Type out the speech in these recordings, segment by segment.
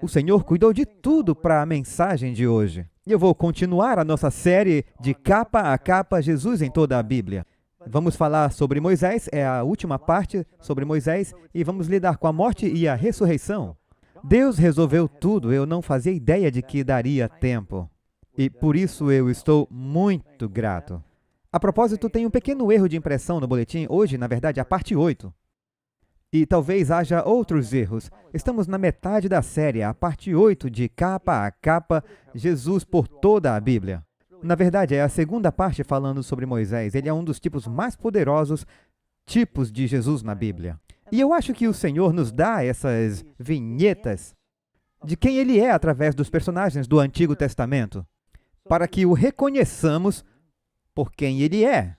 O Senhor cuidou de tudo para a mensagem de hoje. E eu vou continuar a nossa série de capa a capa, Jesus em toda a Bíblia. Vamos falar sobre Moisés, é a última parte sobre Moisés, e vamos lidar com a morte e a ressurreição. Deus resolveu tudo, eu não fazia ideia de que daria tempo. E por isso eu estou muito grato. A propósito, tem um pequeno erro de impressão no boletim, hoje, na verdade, a parte 8. E talvez haja outros erros. Estamos na metade da série, a parte 8 de capa a capa, Jesus por toda a Bíblia. Na verdade, é a segunda parte falando sobre Moisés. Ele é um dos tipos mais poderosos tipos de Jesus na Bíblia. E eu acho que o Senhor nos dá essas vinhetas de quem Ele é através dos personagens do Antigo Testamento, para que o reconheçamos por quem Ele é.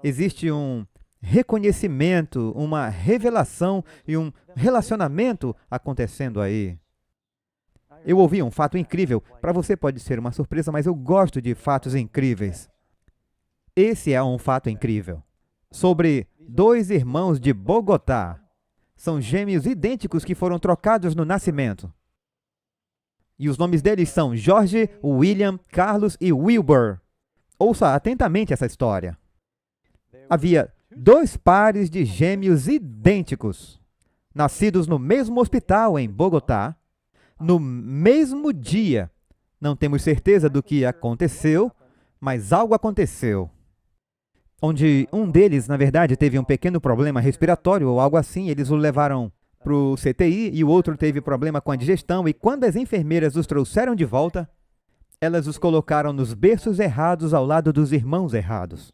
Existe um reconhecimento, uma revelação e um relacionamento acontecendo aí. Eu ouvi um fato incrível. Para você pode ser uma surpresa, mas eu gosto de fatos incríveis. Esse é um fato incrível. Sobre dois irmãos de Bogotá. São gêmeos idênticos que foram trocados no nascimento. E os nomes deles são Jorge, William, Carlos e Wilbur. Ouça atentamente essa história. Havia dois pares de gêmeos idênticos, nascidos no mesmo hospital em Bogotá, no mesmo dia. Não temos certeza do que aconteceu, mas algo aconteceu. Onde um deles, na verdade, teve um pequeno problema respiratório ou algo assim, eles o levaram para o CTI e o outro teve problema com a digestão, e quando as enfermeiras os trouxeram de volta, elas os colocaram nos berços errados ao lado dos irmãos errados.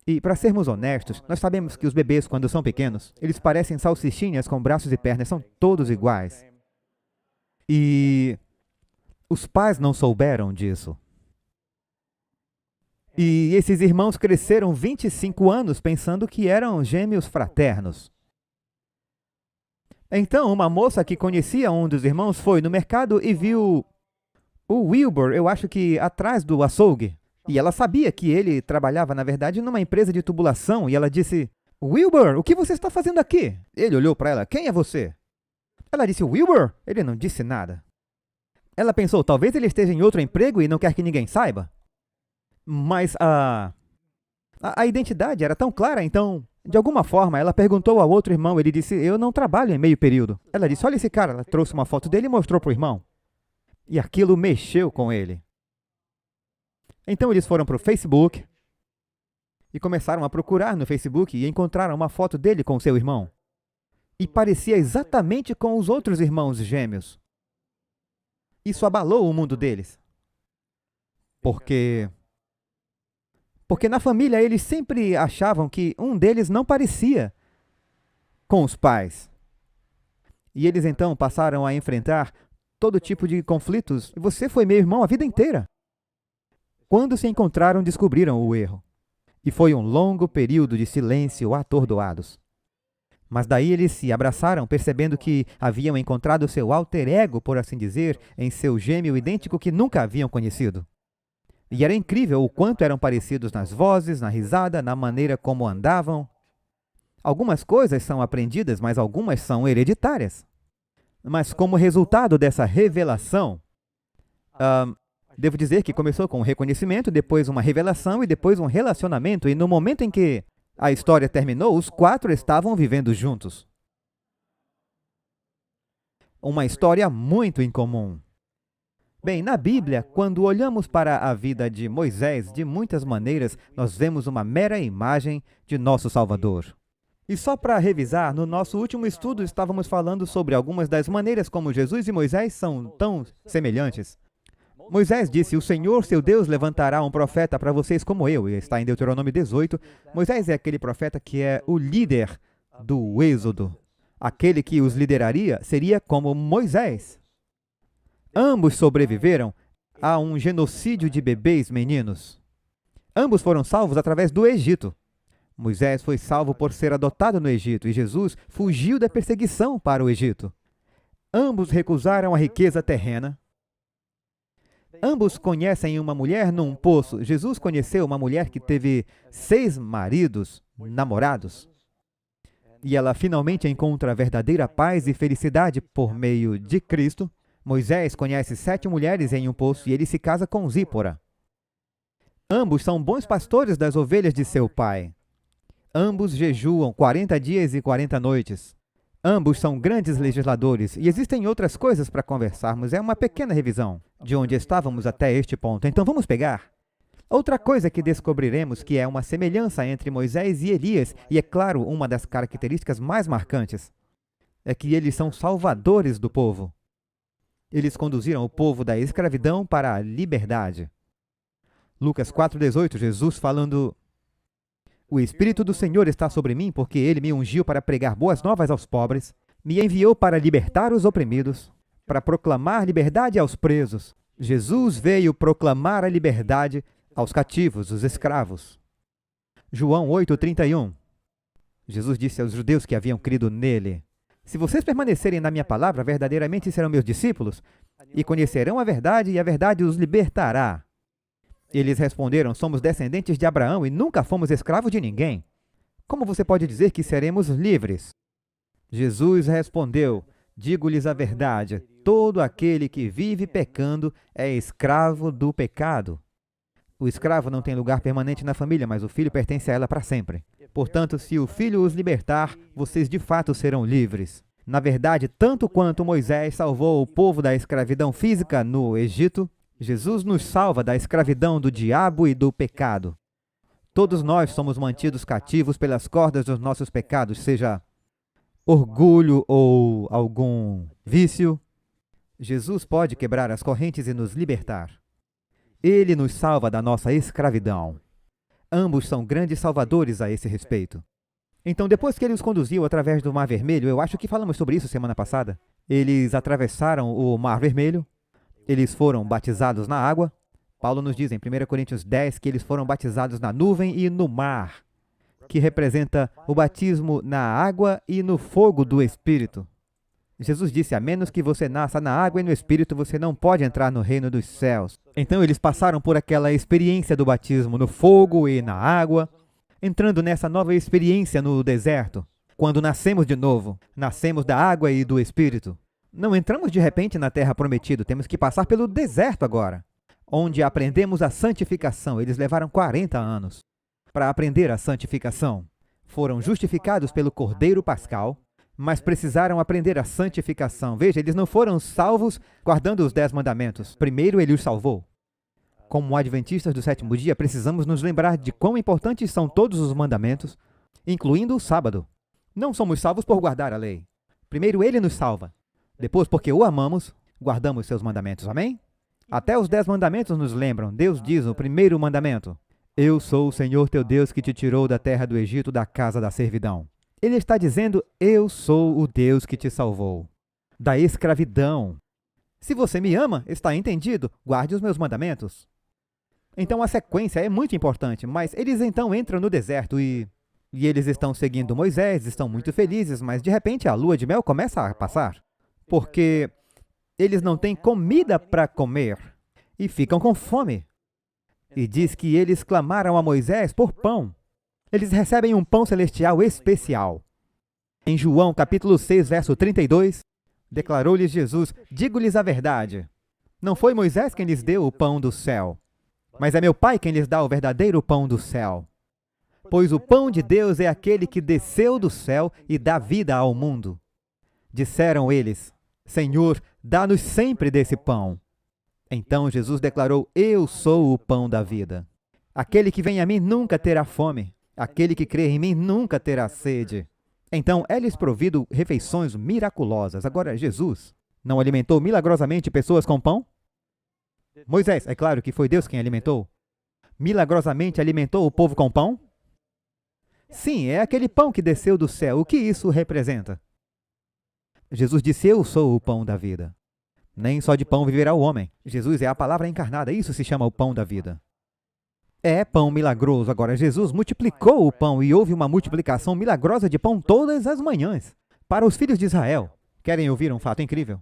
E, para sermos honestos, nós sabemos que os bebês, quando são pequenos, eles parecem salsichinhas com braços e pernas, são todos iguais. E os pais não souberam disso. E esses irmãos cresceram 25 anos pensando que eram gêmeos fraternos. Então, uma moça que conhecia um dos irmãos foi no mercado e viu o Wilbur, eu acho que atrás do açougue. E ela sabia que ele trabalhava, na verdade, numa empresa de tubulação. E ela disse, Wilbur, o que você está fazendo aqui? Ele olhou para ela, quem é você? Ela disse, Wilbur? Ele não disse nada. Ela pensou, talvez ele esteja em outro emprego e não quer que ninguém saiba. Mas a identidade era tão clara, então, de alguma forma, ela perguntou ao outro irmão. Ele disse, eu não trabalho em meio período. Ela disse, olha esse cara. Ela trouxe uma foto dele e mostrou para o irmão. E aquilo mexeu com ele. Então eles foram para o Facebook e começaram a procurar no Facebook e encontraram uma foto dele com seu irmão. E parecia exatamente com os outros irmãos gêmeos. Isso abalou o mundo deles. Porque na família eles sempre achavam que um deles não parecia com os pais. E eles então passaram a enfrentar todo tipo de conflitos. Você foi meu irmão a vida inteira. Quando se encontraram, descobriram o erro. E foi um longo período de silêncio atordoados. Mas daí eles se abraçaram, percebendo que haviam encontrado seu alter ego, por assim dizer, em seu gêmeo idêntico que nunca haviam conhecido. E era incrível o quanto eram parecidos nas vozes, na risada, na maneira como andavam. Algumas coisas são aprendidas, mas algumas são hereditárias. Mas como resultado dessa revelação, devo dizer que começou com um reconhecimento, depois uma revelação e depois um relacionamento. E no momento em que a história terminou, os quatro estavam vivendo juntos. Uma história muito incomum. Bem, na Bíblia, quando olhamos para a vida de Moisés, de muitas maneiras, nós vemos uma mera imagem de nosso Salvador. E só para revisar, no nosso último estudo estávamos falando sobre algumas das maneiras como Jesus e Moisés são tão semelhantes. Moisés disse, o Senhor, seu Deus, levantará um profeta para vocês como eu. E está em Deuteronômio 18. Moisés é aquele profeta que é o líder do Êxodo. Aquele que os lideraria seria como Moisés. Ambos sobreviveram a um genocídio de bebês meninos. Ambos foram salvos através do Egito. Moisés foi salvo por ser adotado no Egito e Jesus fugiu da perseguição para o Egito. Ambos recusaram a riqueza terrena. Ambos conhecem uma mulher num poço. Jesus conheceu uma mulher que teve 6 maridos, namorados. e ela finalmente encontra a verdadeira paz e felicidade por meio de Cristo, Moisés conhece 7 mulheres em um poço e ele se casa com Zípora. Ambos são bons pastores das ovelhas de seu pai. Ambos jejuam 40 dias e 40 noites. Ambos são grandes legisladores e existem outras coisas para conversarmos. É uma pequena revisão de onde estávamos até este ponto. Então vamos pegar. Outra coisa que descobriremos que é uma semelhança entre Moisés e Elias, e é claro, uma das características mais marcantes, é que eles são salvadores do povo. Eles conduziram o povo da escravidão para a liberdade. Lucas 4,18, Jesus falando: O Espírito do Senhor está sobre mim, porque Ele me ungiu para pregar boas novas aos pobres, me enviou para libertar os oprimidos, para proclamar liberdade aos presos. Jesus veio proclamar a liberdade aos cativos, os escravos. João 8,31. Jesus disse aos judeus que haviam crido nele: Se vocês permanecerem na minha palavra, verdadeiramente serão meus discípulos, e conhecerão a verdade, e a verdade os libertará. Eles responderam: Somos descendentes de Abraão e nunca fomos escravos de ninguém. Como você pode dizer que seremos livres? Jesus respondeu: Digo-lhes a verdade, todo aquele que vive pecando é escravo do pecado. O escravo não tem lugar permanente na família, mas o filho pertence a ela para sempre. Portanto, se o filho os libertar, vocês de fato serão livres. Na verdade, tanto quanto Moisés salvou o povo da escravidão física no Egito, Jesus nos salva da escravidão do diabo e do pecado. Todos nós somos mantidos cativos pelas cordas dos nossos pecados, seja orgulho ou algum vício. Jesus pode quebrar as correntes e nos libertar. Ele nos salva da nossa escravidão. Ambos são grandes salvadores a esse respeito. Então, depois que ele os conduziu através do Mar Vermelho, eu acho que falamos sobre isso semana passada, eles atravessaram o Mar Vermelho, eles foram batizados na água. Paulo nos diz em 1 Coríntios 10 que eles foram batizados na nuvem e no mar, que representa o batismo na água e no fogo do Espírito. Jesus disse: a menos que você nasça na água e no Espírito, você não pode entrar no reino dos céus. Então eles passaram por aquela experiência do batismo no fogo e na água, entrando nessa nova experiência no deserto. Quando nascemos de novo, nascemos da água e do Espírito. Não entramos de repente na terra prometida, temos que passar pelo deserto agora, onde aprendemos a santificação. Eles levaram 40 anos para aprender a santificação. Foram justificados pelo Cordeiro Pascal, mas precisaram aprender a santificação. Veja, eles não foram salvos guardando os 10 mandamentos. Primeiro ele os salvou. Como adventistas do sétimo dia, precisamos nos lembrar de quão importantes são todos os mandamentos, incluindo o sábado. Não somos salvos por guardar a lei. Primeiro ele nos salva. Depois, porque o amamos, guardamos seus mandamentos. Amém? Até os 10 mandamentos nos lembram. Deus diz no primeiro mandamento: Eu sou o Senhor teu Deus que te tirou da terra do Egito, da casa da servidão. Ele está dizendo: eu sou o Deus que te salvou da escravidão. Se você me ama, está entendido, guarde os meus mandamentos. Então a sequência é muito importante, mas eles então entram no deserto e eles estão seguindo Moisés, estão muito felizes, mas de repente a lua de mel começa a passar, porque eles não têm comida para comer e ficam com fome. E diz que eles clamaram a Moisés por pão. Eles recebem um pão celestial especial. Em João capítulo 6, verso 32, declarou-lhes Jesus: Digo-lhes a verdade. Não foi Moisés quem lhes deu o pão do céu, mas é meu Pai quem lhes dá o verdadeiro pão do céu. Pois o pão de Deus é aquele que desceu do céu e dá vida ao mundo. Disseram eles: Senhor, dá-nos sempre desse pão. Então Jesus declarou: Eu sou o pão da vida. Aquele que vem a mim nunca terá fome. Aquele que crê em mim nunca terá sede. Então, é-lhes provido refeições miraculosas. Agora, Jesus não alimentou milagrosamente pessoas com pão? Moisés, é claro que foi Deus quem alimentou. Milagrosamente alimentou o povo com pão? Sim, é aquele pão que desceu do céu. O que isso representa? Jesus disse: Eu sou o pão da vida. Nem só de pão viverá o homem. Jesus é a palavra encarnada. Isso se chama o pão da vida. É pão milagroso. Agora, Jesus multiplicou o pão e houve uma multiplicação milagrosa de pão todas as manhãs para os filhos de Israel. Querem ouvir um fato incrível?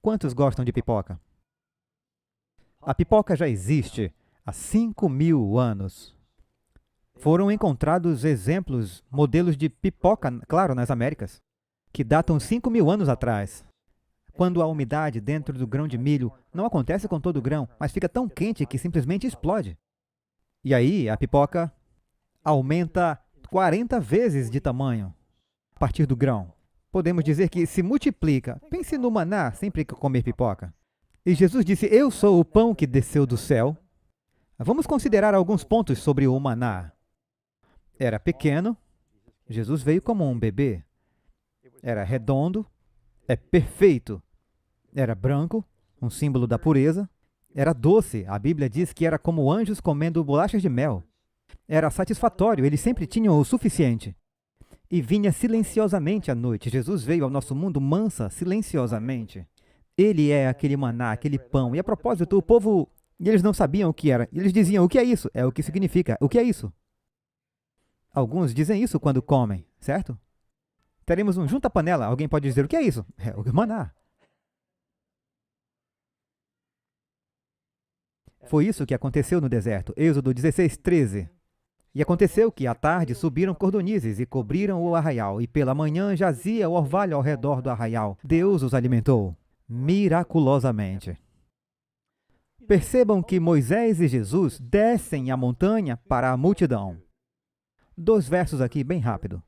Quantos gostam de pipoca? A pipoca já existe há 5.000 anos. Foram encontrados exemplos, modelos de pipoca, claro, nas Américas, que datam 5.000 anos atrás. Quando a umidade dentro do grão de milho não acontece com todo o grão, mas fica tão quente que simplesmente explode. E aí a pipoca aumenta 40 vezes de tamanho a partir do grão. Podemos dizer que se multiplica. Pense no maná sempre que comer pipoca. E Jesus disse, eu sou o pão que desceu do céu. Vamos considerar alguns pontos sobre o maná. Era pequeno, Jesus veio como um bebê. Era redondo, é perfeito. Era branco, um símbolo da pureza. Era doce, a Bíblia diz que era como anjos comendo bolachas de mel. Era satisfatório, eles sempre tinham o suficiente. E vinha silenciosamente à noite. Jesus veio ao nosso mundo mansa, silenciosamente. Ele é aquele maná, aquele pão. E a propósito, o povo, eles não sabiam o que era. Eles diziam, o que é isso? É o que significa. O que é isso? Alguns dizem isso quando comem, certo? Teremos um junta-panela. Alguém pode dizer, o que é isso? É o maná. Foi isso que aconteceu no deserto. Êxodo 16:13. E aconteceu que, à tarde, subiram cordonizes e cobriram o arraial, e pela manhã jazia o orvalho ao redor do arraial. Deus os alimentou, miraculosamente. Percebam que Moisés e Jesus descem a montanha para a multidão. 2 versos aqui, bem rápido.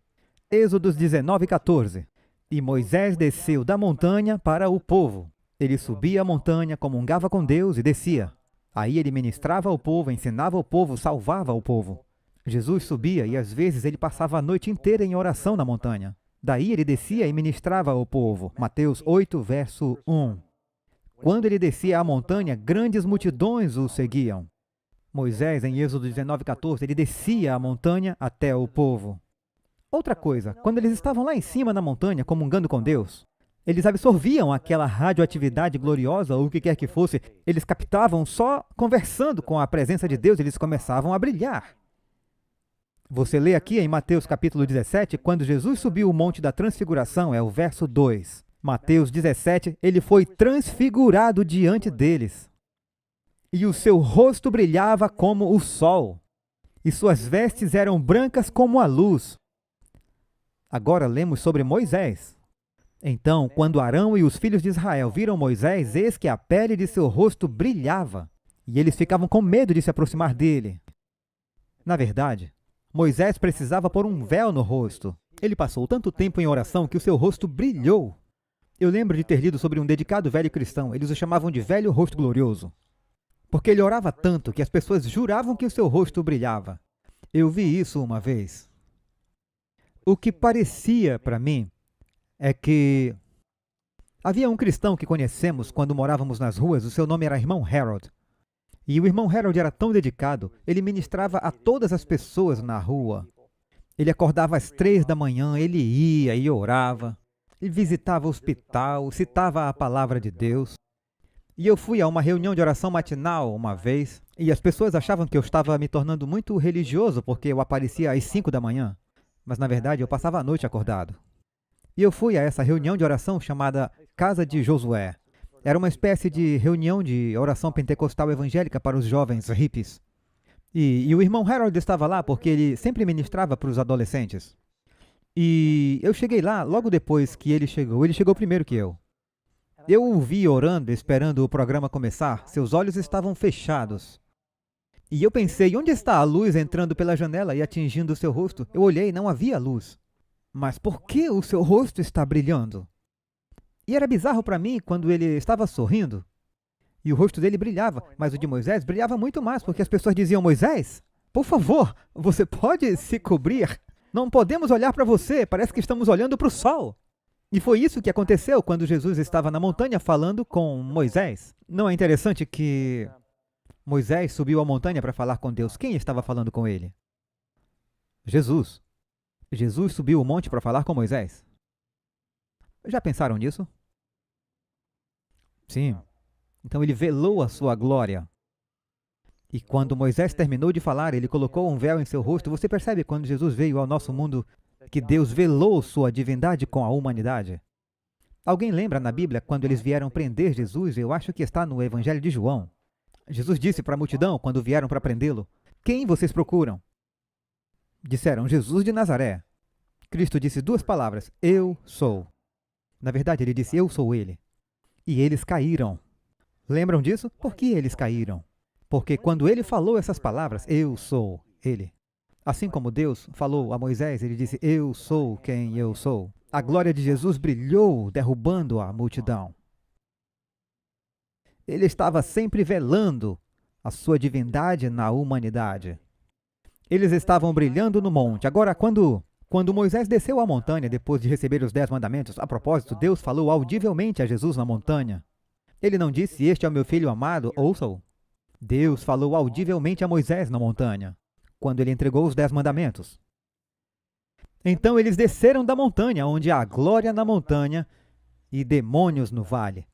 Êxodo 19:14. E Moisés desceu da montanha para o povo. Ele subia a montanha, comungava com Deus e descia. Aí ele ministrava ao povo, ensinava ao povo, salvava o povo. Jesus subia e às vezes ele passava a noite inteira em oração na montanha. Daí ele descia e ministrava ao povo. Mateus 8, verso 1. Quando ele descia a montanha, grandes multidões o seguiam. Moisés, em Êxodo 19:14, ele descia a montanha até o povo. Outra coisa, quando eles estavam lá em cima na montanha, comungando com Deus, eles absorviam aquela radioatividade gloriosa, ou o que quer que fosse, eles captavam só conversando com a presença de Deus, eles começavam a brilhar. Você lê aqui em Mateus capítulo 17, quando Jesus subiu o monte da transfiguração, é o verso 2. Mateus 17, ele foi transfigurado diante deles. E o seu rosto brilhava como o sol, e suas vestes eram brancas como a luz. Agora lemos sobre Moisés. Então, quando Arão e os filhos de Israel viram Moisés, eis que a pele de seu rosto brilhava, e eles ficavam com medo de se aproximar dele. Na verdade, Moisés precisava pôr um véu no rosto. Ele passou tanto tempo em oração que o seu rosto brilhou. Eu lembro de ter lido sobre um dedicado velho cristão. Eles o chamavam de velho rosto glorioso. Porque ele orava tanto que as pessoas juravam que o seu rosto brilhava. Eu vi isso uma vez. O que parecia para mim é que havia um cristão que conhecemos quando morávamos nas ruas. O seu nome era Irmão Harold. E o Irmão Harold era tão dedicado, ele ministrava a todas as pessoas na rua. Ele acordava às 3 da manhã, ele ia e orava. Ele visitava o hospital, citava a palavra de Deus. E eu fui a uma reunião de oração matinal uma vez, e as pessoas achavam que eu estava me tornando muito religioso porque eu aparecia às 5 da manhã. Mas, na verdade, eu passava a noite acordado. E eu fui a essa reunião de oração chamada Casa de Josué. Era uma espécie de reunião de oração pentecostal evangélica para os jovens hippies. E o irmão Harold estava lá porque ele sempre ministrava para os adolescentes. E eu cheguei lá logo depois que ele chegou primeiro que eu. Eu o vi orando, esperando o programa começar, seus olhos estavam fechados. E eu pensei, onde está a luz entrando pela janela e atingindo o seu rosto? Eu olhei, não havia luz. Mas por que o seu rosto está brilhando? E era bizarro para mim quando ele estava sorrindo. E o rosto dele brilhava, mas o de Moisés brilhava muito mais, porque as pessoas diziam, Moisés, por favor, você pode se cobrir? Não podemos olhar para você, parece que estamos olhando para o sol. E foi isso que aconteceu quando Jesus estava na montanha falando com Moisés. Não é interessante que Moisés subiu a montanha para falar com Deus? Quem estava falando com ele? Jesus. Jesus subiu o monte para falar com Moisés. Já pensaram nisso? Sim. Então ele velou a sua glória. E quando Moisés terminou de falar, ele colocou um véu em seu rosto. Você percebe quando Jesus veio ao nosso mundo que Deus velou sua divindade com a humanidade? Alguém lembra na Bíblia quando eles vieram prender Jesus? Eu acho que está no Evangelho de João. Jesus disse para a multidão quando vieram para prendê-lo, quem vocês procuram? Disseram, Jesus de Nazaré. Cristo disse duas palavras, eu sou. Na verdade, ele disse, eu sou ele. E eles caíram. Lembram disso? Por que eles caíram? Porque quando ele falou essas palavras, eu sou ele. Assim como Deus falou a Moisés, ele disse, eu sou quem eu sou. A glória de Jesus brilhou, derrubando a multidão. Ele estava sempre velando a sua divindade na humanidade. Eles estavam brilhando no monte. Agora, quando Moisés desceu a montanha depois de receber os 10 mandamentos, a propósito, Deus falou audivelmente a Jesus na montanha. Ele não disse, este é o meu filho amado, ouça-o. Deus falou audivelmente a Moisés na montanha, quando ele entregou os 10 mandamentos. Então eles desceram da montanha, onde há glória na montanha e demônios no vale.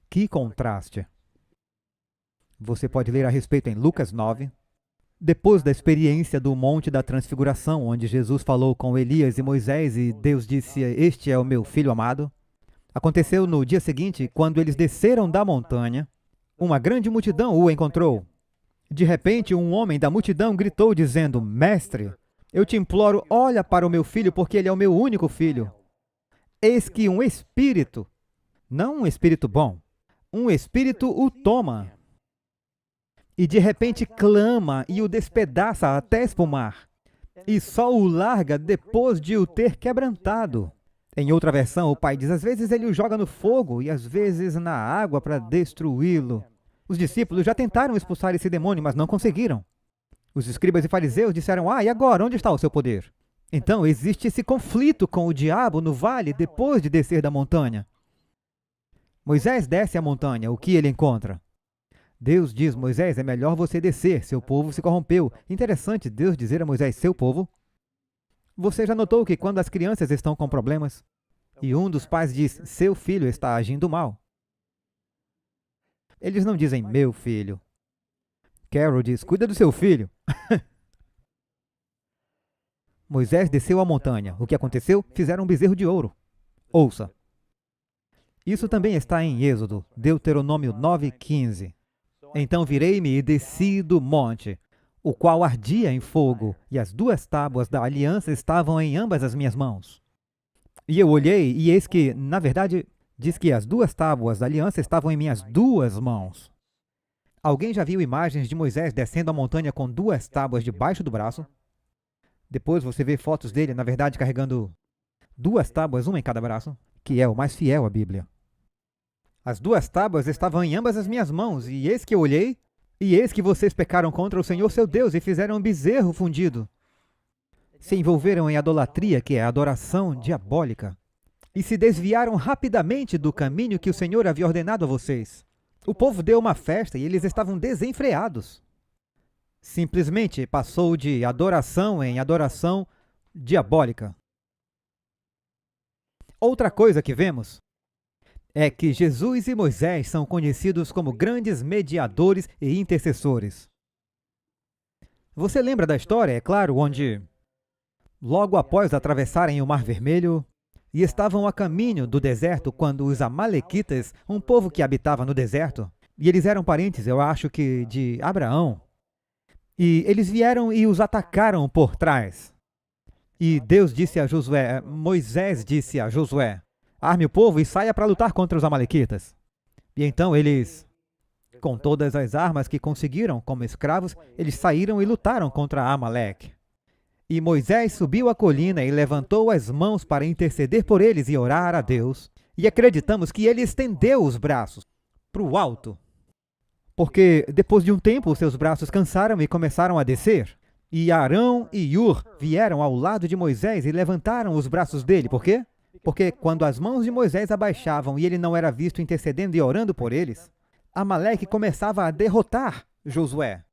Que contraste! Você pode ler a respeito em Lucas 9. Depois da experiência do Monte da Transfiguração, onde Jesus falou com Elias e Moisés e Deus disse, este é o meu filho amado, aconteceu no dia seguinte, quando eles desceram da montanha, uma grande multidão o encontrou. De repente, um homem da multidão gritou dizendo, Mestre, eu te imploro, olha para o meu filho, porque ele é o meu único filho. Eis que um espírito, não um espírito bom, um espírito o toma. E de repente clama e o despedaça até espumar. E só o larga depois de o ter quebrantado. Em outra versão, o pai diz, às vezes ele o joga no fogo e às vezes na água para destruí-lo. Os discípulos já tentaram expulsar esse demônio, mas não conseguiram. Os escribas e fariseus disseram, e agora, onde está o seu poder? Então, existe esse conflito com o diabo no vale depois de descer da montanha. Moisés desce a montanha, o que ele encontra? Deus diz, Moisés, é melhor você descer, seu povo se corrompeu. Interessante Deus dizer a Moisés, seu povo. Você já notou que quando as crianças estão com problemas, e um dos pais diz, seu filho está agindo mal, eles não dizem, meu filho. Carol diz, cuida do seu filho. Moisés desceu a montanha. O que aconteceu? Fizeram um bezerro de ouro. Ouça. Isso também está em Êxodo, Deuteronômio 9:15. Então virei-me e desci do monte, o qual ardia em fogo, e as 2 tábuas da aliança estavam em ambas as minhas mãos. E eu olhei, e eis que, na verdade, diz que as 2 tábuas da aliança estavam em minhas 2 mãos. Alguém já viu imagens de Moisés descendo a montanha com 2 tábuas debaixo do braço? Depois você vê fotos dele, na verdade, carregando 2 tábuas, uma em cada braço, que é o mais fiel à Bíblia. As 2 tábuas estavam em ambas as minhas mãos, e eis que eu olhei, e eis que vocês pecaram contra o Senhor seu Deus e fizeram um bezerro fundido. Se envolveram em idolatria, que é a adoração diabólica, e se desviaram rapidamente do caminho que o Senhor havia ordenado a vocês. O povo deu uma festa e eles estavam desenfreados. Simplesmente passou de adoração em adoração diabólica. Outra coisa que vemos é que Jesus e Moisés são conhecidos como grandes mediadores e intercessores. Você lembra da história, é claro, onde, logo após atravessarem o Mar Vermelho, e estavam a caminho do deserto quando os amalequitas, um povo que habitava no deserto, e eles eram parentes, eu acho que de Abraão, e eles vieram e os atacaram por trás. E Deus disse a Josué, Moisés disse a Josué, arme o povo e saia para lutar contra os amalequitas. E então eles, com todas as armas que conseguiram como escravos, eles saíram e lutaram contra Amaleque. E Moisés subiu a colina e levantou as mãos para interceder por eles e orar a Deus. E acreditamos que ele estendeu os braços para o alto, porque depois de um tempo os seus braços cansaram e começaram a descer. E Arão e Hur vieram ao lado de Moisés e levantaram os braços dele. Por quê? Porque quando as mãos de Moisés abaixavam e ele não era visto intercedendo e orando por eles, Amaleque começava a derrotar Josué.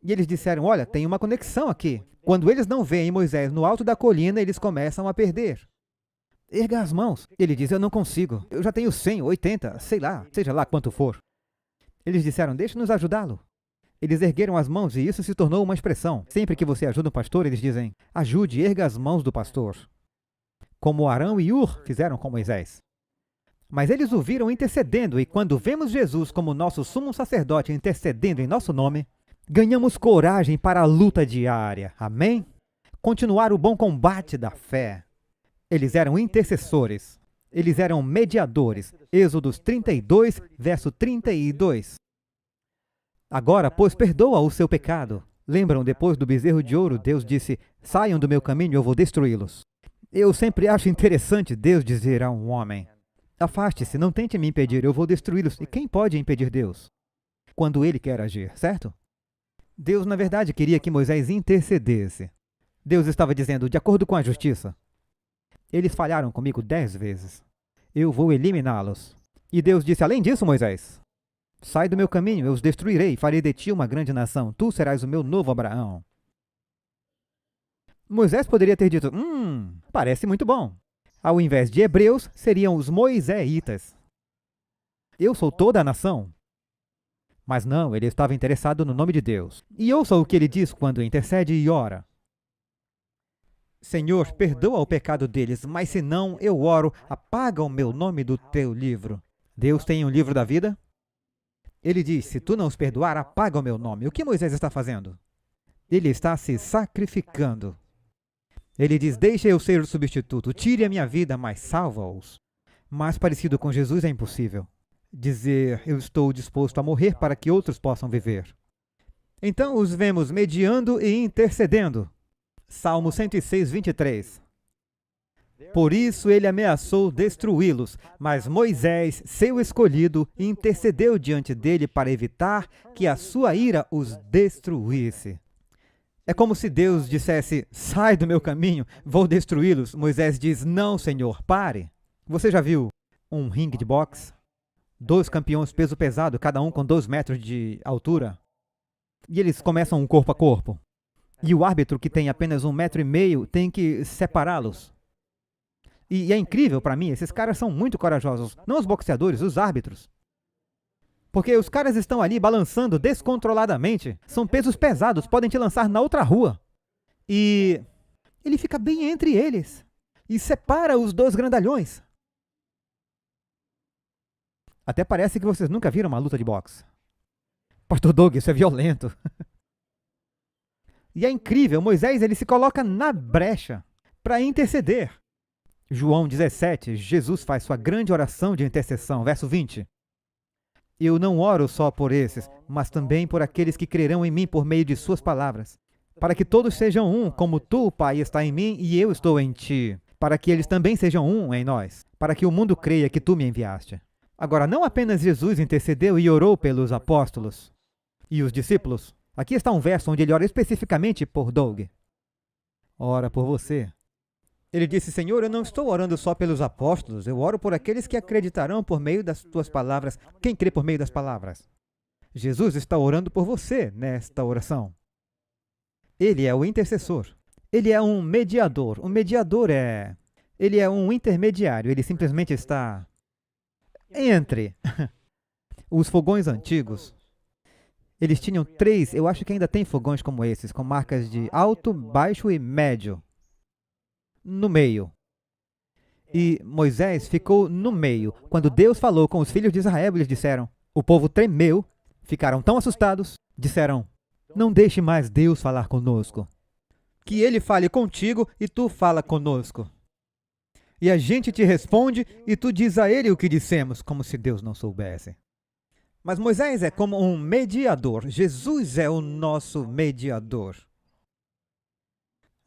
E eles disseram, olha, tem uma conexão aqui. Quando eles não veem Moisés no alto da colina, eles começam a perder. Erga as mãos. Ele diz, eu não consigo. Eu já tenho 100, 80, sei lá, seja lá quanto for. Eles disseram, deixe-nos ajudá-lo. Eles ergueram as mãos e isso se tornou uma expressão. Sempre que você ajuda um pastor, eles dizem, ajude, erga as mãos do pastor. Como Arão e Hur fizeram com Moisés. Mas eles o viram intercedendo, e quando vemos Jesus como nosso sumo sacerdote intercedendo em nosso nome, Ganhamos coragem para a luta diária. Amém? Continuar o bom combate da fé. Eles eram intercessores. Eles eram mediadores. Êxodos 32, verso 32. Agora, pois, perdoa o seu pecado. Lembram, depois do bezerro de ouro, Deus disse, saiam do meu caminho, eu vou destruí-los. Eu sempre acho interessante Deus dizer a um homem, afaste-se, não tente me impedir, eu vou destruí-los. E quem pode impedir Deus? Quando ele quer agir, certo? Deus, na verdade, queria que Moisés intercedesse. Deus estava dizendo, de acordo com a justiça, eles falharam comigo 10 vezes. Eu vou eliminá-los. E Deus disse, além disso, Moisés, sai do meu caminho, eu os destruirei e farei de ti uma grande nação. Tu serás o meu novo Abraão. Moisés poderia ter dito, parece muito bom. Ao invés de hebreus, seriam os moiseitas. Eu sou toda a nação. Mas não, ele estava interessado no nome de Deus. E ouça o que ele diz quando intercede e ora. Senhor, perdoa o pecado deles, mas se não, eu oro, apaga o meu nome do teu livro. Deus tem um livro da vida? Ele diz, se tu não os perdoar, apaga o meu nome. O que Moisés está fazendo? Ele está se sacrificando. Ele diz, deixa eu ser o substituto, tire a minha vida, mas salva-os. Mais parecido com Jesus é impossível. Dizer, eu estou disposto a morrer para que outros possam viver. Então os vemos mediando e intercedendo. Salmo 106, 23. Por isso ele ameaçou destruí-los, mas Moisés, seu escolhido, intercedeu diante dele para evitar que a sua ira os destruísse. É como se Deus dissesse, sai do meu caminho, vou destruí-los. Moisés diz, não, Senhor, pare. Você já viu um ringue de boxe? 2 campeões peso pesado, cada um com 2 metros de altura. E eles começam um corpo a corpo. E o árbitro, que tem apenas 1,5 metro, tem que separá-los. E é incrível para mim, esses caras são muito corajosos. Não os boxeadores, os árbitros. Porque os caras estão ali balançando descontroladamente. São pesos pesados, podem te lançar na outra rua. E ele fica bem entre eles. E separa os 2 grandalhões. Até parece que vocês nunca viram uma luta de boxe. Pastor Doug, isso é violento. E é incrível, Moisés ele se coloca na brecha para interceder. João 17, Jesus faz sua grande oração de intercessão, verso 20. Eu não oro só por esses, mas também por aqueles que crerão em mim por meio de suas palavras, para que todos sejam um, como tu, Pai, está em mim e eu estou em ti, para que eles também sejam um em nós, para que o mundo creia que tu me enviaste. Agora, não apenas Jesus intercedeu e orou pelos apóstolos e os discípulos. Aqui está um verso onde ele ora especificamente por Doug. Ora por você. Ele disse, Senhor, eu não estou orando só pelos apóstolos, eu oro por aqueles que acreditarão por meio das tuas palavras. Quem crê por meio das palavras? Jesus está orando por você nesta oração. Ele é o intercessor. Ele é um mediador. O mediador ele é um intermediário. Ele simplesmente está entre os fogões antigos. Eles tinham 3, eu acho que ainda tem fogões como esses, com marcas de alto, baixo e médio. No meio. E Moisés ficou no meio. Quando Deus falou com os filhos de Israel, eles disseram, o povo tremeu, ficaram tão assustados, disseram, não deixe mais Deus falar conosco. Que ele fale contigo e tu fala conosco. E a gente te responde e tu diz a ele o que dissemos, como se Deus não soubesse. Mas Moisés é como um mediador. Jesus é o nosso mediador.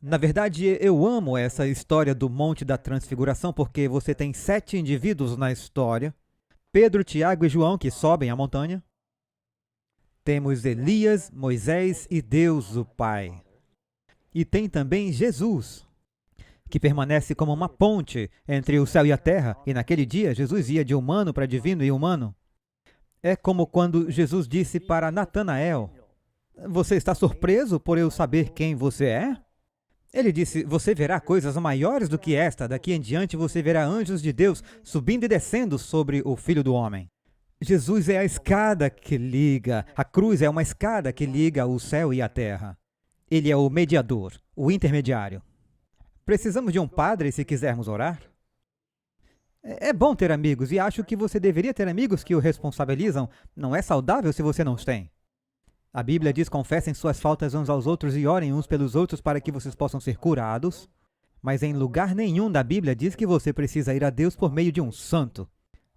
Na verdade, eu amo essa história do Monte da Transfiguração, porque você tem 7 indivíduos na história. Pedro, Tiago e João, que sobem a montanha. Temos Elias, Moisés e Deus, o Pai. E tem também Jesus, que permanece como uma ponte entre o céu e a terra. E naquele dia, Jesus ia de humano para divino e humano. É como quando Jesus disse para Natanael, você está surpreso por eu saber quem você é? Ele disse, você verá coisas maiores do que esta, daqui em diante você verá anjos de Deus subindo e descendo sobre o Filho do Homem. Jesus é a escada que liga, a cruz é uma escada que liga o céu e a terra. Ele é o mediador, o intermediário. Precisamos de um padre se quisermos orar? É bom ter amigos e acho que você deveria ter amigos que o responsabilizam. Não é saudável se você não os tem. A Bíblia diz: confessem suas faltas uns aos outros e orem uns pelos outros para que vocês possam ser curados. Mas em lugar nenhum da Bíblia diz que você precisa ir a Deus por meio de um santo,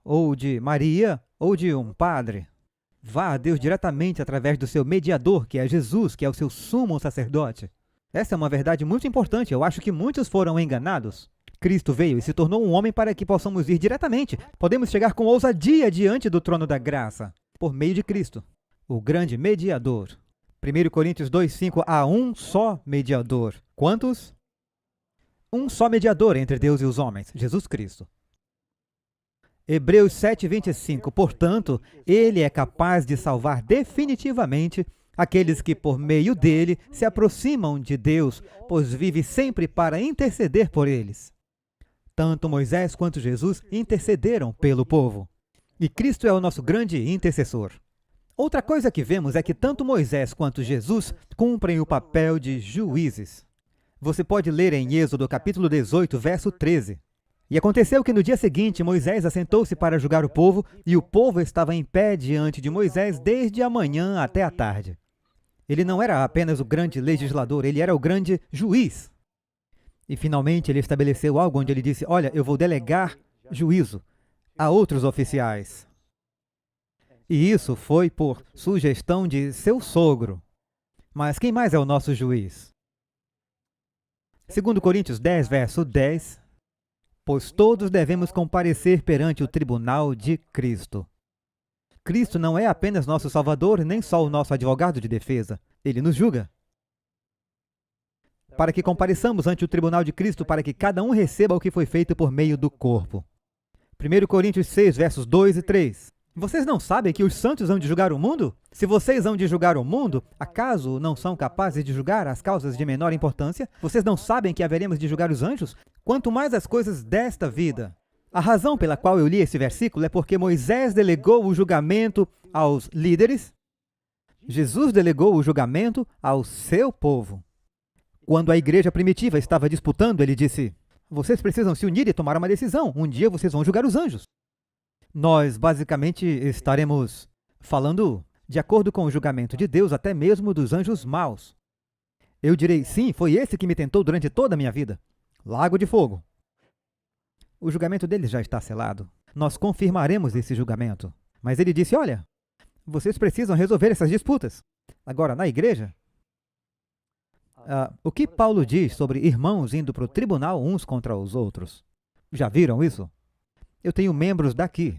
ou de Maria, ou de um padre. Vá a Deus diretamente através do seu mediador, que é Jesus, que é o seu sumo sacerdote. Essa é uma verdade muito importante. Eu acho que muitos foram enganados. Cristo veio e se tornou um homem para que possamos ir diretamente. Podemos chegar com ousadia diante do trono da graça, por meio de Cristo, o grande mediador. 1 Coríntios 2:5, há um só mediador. Quantos? Um só mediador entre Deus e os homens, Jesus Cristo. Hebreus 7:25, portanto, ele é capaz de salvar definitivamente aqueles que por meio dele se aproximam de Deus, pois vive sempre para interceder por eles. Tanto Moisés quanto Jesus intercederam pelo povo. E Cristo é o nosso grande intercessor. Outra coisa que vemos é que tanto Moisés quanto Jesus cumprem o papel de juízes. Você pode ler em Êxodo capítulo 18, verso 13. E aconteceu que no dia seguinte Moisés assentou-se para julgar o povo, e o povo estava em pé diante de Moisés desde a manhã até a tarde. Ele não era apenas o grande legislador, ele era o grande juiz. E finalmente ele estabeleceu algo onde ele disse: olha, eu vou delegar juízo a outros oficiais. E isso foi por sugestão de seu sogro. Mas quem mais é o nosso juiz? 2 Coríntios 10, verso 10, pois todos devemos comparecer perante o tribunal de Cristo. Cristo não é apenas nosso Salvador, nem só o nosso advogado de defesa. Ele nos julga. Para que compareçamos ante o tribunal de Cristo, para que cada um receba o que foi feito por meio do corpo. 1 Coríntios 6, versos 2 e 3. Vocês não sabem que os santos hão de julgar o mundo? Se vocês hão de julgar o mundo, acaso não são capazes de julgar as causas de menor importância? Vocês não sabem que haveremos de julgar os anjos? Quanto mais as coisas desta vida. A razão pela qual eu li esse versículo é porque Moisés delegou o julgamento aos líderes. Jesus delegou o julgamento ao seu povo. Quando a igreja primitiva estava disputando, ele disse: vocês precisam se unir e tomar uma decisão. Um dia vocês vão julgar os anjos. Nós, basicamente, estaremos falando de acordo com o julgamento de Deus, até mesmo dos anjos maus. Eu direi: sim, foi esse que me tentou durante toda a minha vida. Lago de fogo. O julgamento deles já está selado. Nós confirmaremos esse julgamento. Mas ele disse: olha, vocês precisam resolver essas disputas. Agora, na igreja, o que Paulo diz sobre irmãos indo para o tribunal uns contra os outros? Já viram isso? Eu tenho membros daqui.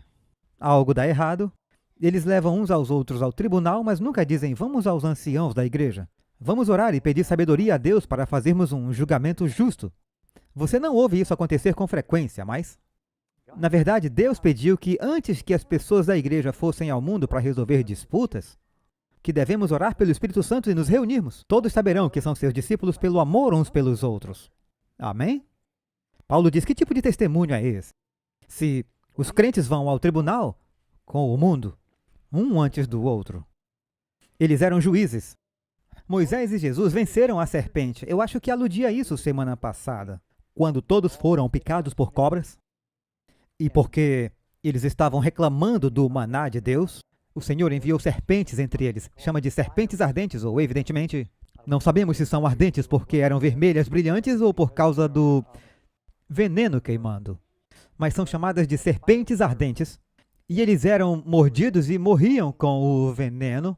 Algo dá errado, eles levam uns aos outros ao tribunal, mas nunca dizem: vamos aos anciãos da igreja. Vamos orar e pedir sabedoria a Deus para fazermos um julgamento justo. Você não ouve isso acontecer com frequência, mas, na verdade, Deus pediu que antes que as pessoas da igreja fossem ao mundo para resolver disputas, que devemos orar pelo Espírito Santo e nos reunirmos. Todos saberão que são seus discípulos pelo amor uns pelos outros. Amém? Paulo diz: que tipo de testemunho é esse? Se os crentes vão ao tribunal com o mundo, um antes do outro. Eles eram juízes. Moisés e Jesus venceram a serpente. Eu acho que aludia a isso semana passada, quando todos foram picados por cobras. E porque eles estavam reclamando do maná de Deus, o Senhor enviou serpentes entre eles. Chama de serpentes ardentes, ou evidentemente, não sabemos se são ardentes porque eram vermelhas brilhantes ou por causa do veneno queimando. Mas são chamadas de serpentes ardentes. E eles eram mordidos e morriam com o veneno.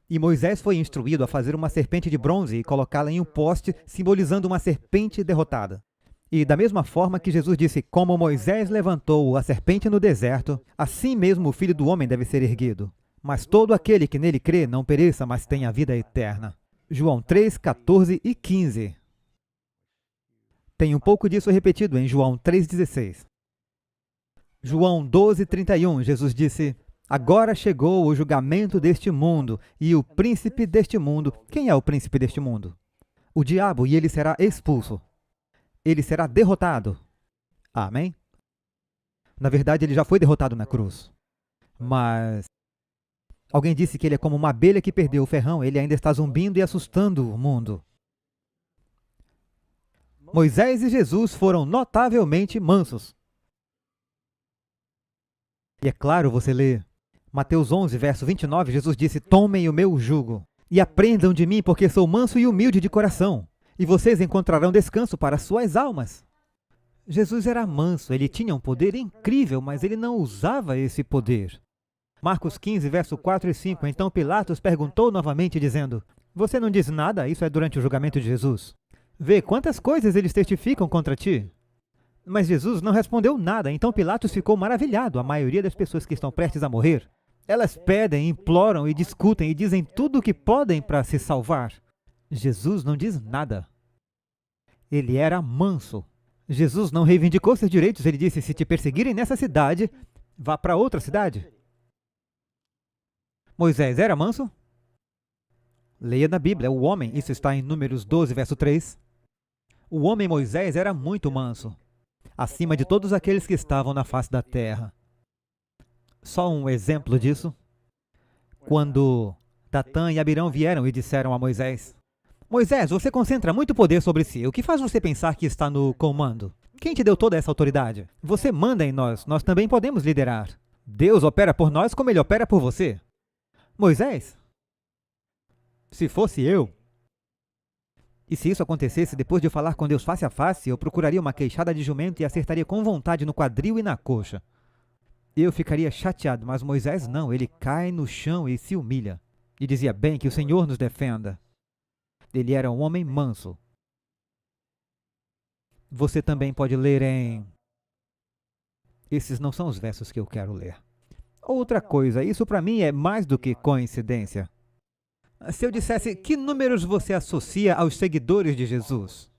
E Moisés foi instruído a fazer uma serpente de bronze e colocá-la em um poste, simbolizando uma serpente derrotada. E da mesma forma que Jesus disse: como Moisés levantou a serpente no deserto, assim mesmo o Filho do Homem deve ser erguido. Mas todo aquele que nele crê não pereça, mas tenha a vida eterna. João 3, 14 e 15. Tem um pouco disso repetido em João 3,16. João 12, 31, Jesus disse: agora chegou o julgamento deste mundo, e o príncipe deste mundo. Quem é o príncipe deste mundo? O diabo, e ele será expulso. Ele será derrotado. Amém? Na verdade, ele já foi derrotado na cruz. Mas alguém disse que ele é como uma abelha que perdeu o ferrão. Ele ainda está zumbindo e assustando o mundo. Moisés e Jesus foram notavelmente mansos. E é claro, você lê Mateus 11, verso 29, Jesus disse: tomem o meu jugo e aprendam de mim, porque sou manso e humilde de coração, e vocês encontrarão descanso para suas almas. Jesus era manso, ele tinha um poder incrível, mas ele não usava esse poder. Marcos 15, verso 4 e 5, então Pilatos perguntou novamente, dizendo: você não diz nada? Isso é durante o julgamento de Jesus. Vê quantas coisas eles testificam contra ti. Mas Jesus não respondeu nada, então Pilatos ficou maravilhado. A maioria das pessoas que estão prestes a morrer, elas pedem, imploram e discutem e dizem tudo o que podem para se salvar. Jesus não diz nada. Ele era manso. Jesus não reivindicou seus direitos, ele disse: se te perseguirem nessa cidade, vá para outra cidade. Moisés era manso? Leia na Bíblia, o homem, isso está em Números 12, verso 3. O homem Moisés era muito manso, acima de todos aqueles que estavam na face da terra. Só um exemplo disso, quando Datã e Abirão vieram e disseram a Moisés: Moisés, você concentra muito poder sobre si. O que faz você pensar que está no comando? Quem te deu toda essa autoridade? Você manda em nós, nós também podemos liderar. Deus opera por nós como ele opera por você. Moisés, se fosse eu, e se isso acontecesse depois de eu falar com Deus face a face, eu procuraria uma queixada de jumento e acertaria com vontade no quadril e na coxa. Eu ficaria chateado, mas Moisés não, ele cai no chão e se humilha. E dizia: bem, que o Senhor nos defenda. Ele era um homem manso. Você também pode ler em... Esses não são os versos que eu quero ler. Outra coisa, isso para mim é mais do que coincidência. Se eu dissesse, que números você associa aos seguidores de Jesus?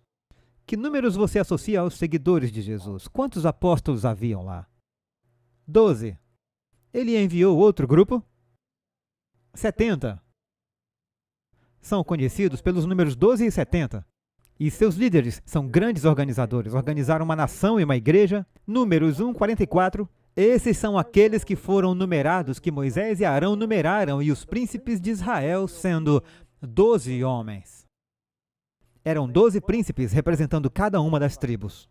Que números você associa aos seguidores de Jesus? Quantos apóstolos haviam lá? 12. Ele enviou outro grupo? 70. São conhecidos pelos números 12 e 70. E seus líderes são grandes organizadores. Organizaram uma nação e uma igreja. Números 1, 44. Esses são aqueles que foram numerados, que Moisés e Arão numeraram, e os príncipes de Israel sendo 12 homens. Eram 12 príncipes representando cada uma das tribos.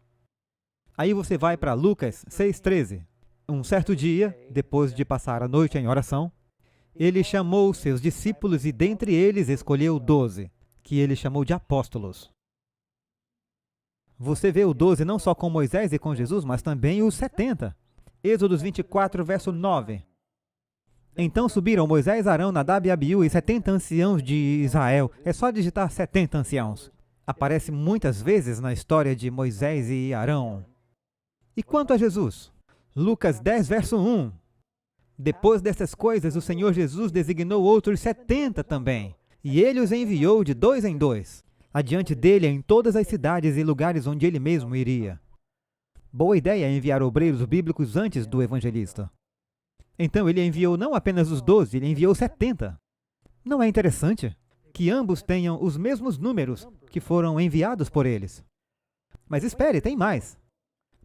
Aí você vai para Lucas 6,13. Um certo dia, depois de passar a noite em oração, ele chamou seus discípulos e dentre eles escolheu 12, que ele chamou de apóstolos. Você vê o 12 não só com Moisés e com Jesus, mas também os 70. Êxodos 24, verso 9. Então subiram Moisés, Arão, Nadab e Abiú e 70 anciãos de Israel. É só digitar 70 anciãos. Aparece muitas vezes na história de Moisés e Arão. E quanto a Jesus? Lucas 10, verso 1. Depois dessas coisas, o Senhor Jesus designou outros 70 também, e ele os enviou de 2 em 2, adiante dele em todas as cidades e lugares onde ele mesmo iria. Boa ideia enviar obreiros bíblicos antes do evangelista. Então ele enviou não apenas os 12, ele enviou 70. Não é interessante que ambos tenham os mesmos números que foram enviados por eles? Mas espere, tem mais.